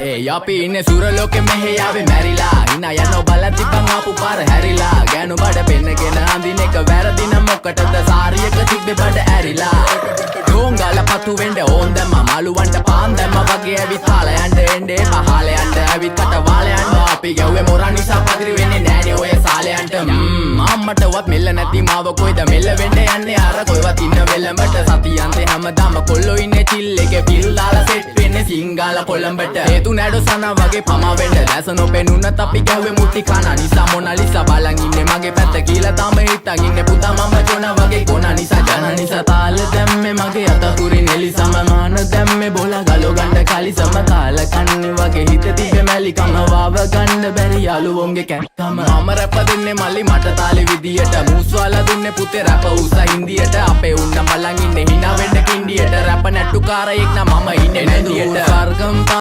ඒ අපි ඉන්නේ සුරලෝකෙ මෙහෙ ආවේ මැරිලා හිනා යනෝ බලද්දි බං ආපු පාර හැරිලා ගෑනු බඩ පෙන්නගෙන අඳින එක වැරදි නම් මොකටද සාරියක තිබ්බේ බඩ ඇරිලා ඩෝංගල පතු වෙන්න ඕන් දැම්ම මාළුවන්ට පාන් දැම්ම වගේ ඇවිත් හාල යන්න එන්නේ පහල යන්න ඇවිත් කට වාල යන්න අපි ගැව්වේ මොරා නිසා පදිරි වෙන්නේ නෑනේ ඔය සාලයන්ට අම්මටවත් මෙල්ල නැති මාව කොයිද මෙල්ල වෙන්න යන්නේ අර කොයිවත් ඉන්න වෙලඹට සතියන්තේ හැමදාම කොල්ලෝ ඉන්නේ චිල් එකේ පිල් දාලා සෙට් වෙන්නේ සිංගාල කොළඹට හේතු නැඩෝ සනා වගේ පමා වෙන්න දැස නොපෙනුනත් අපි ගැව්වේ මුටි කන නිසා මොනාලිසා බලන් ඉන්නේ මගේ පැත්ත කියලා තාම හිටන් ඉන්නේ පුතා මම ජොන වගේ කොන නිසා ජන නිසා තාල දැම්මේ මගේ අතකුරින් එලිසම මාන දැම්මේ බෝලා ගලෝ ගන්න කලිසම කාල කන්නේ වගේ හිත තිබ්බේ මැලිකම වාව ගන්න බැරි යාළුවෝන්ගේ කැක්කම මම රැප දෙන්නේ මල්ලි මට තාලේ විදියට මූස්වාලා දුන්නේ පුතේ රැප උස හින්දියට අපේ උන්න බලන් ඉන්නේ hina වෙන්න කින්ඩියට රැප නැට්ටුකාරයෙක් නම් මම ඉන්නේ නැදියට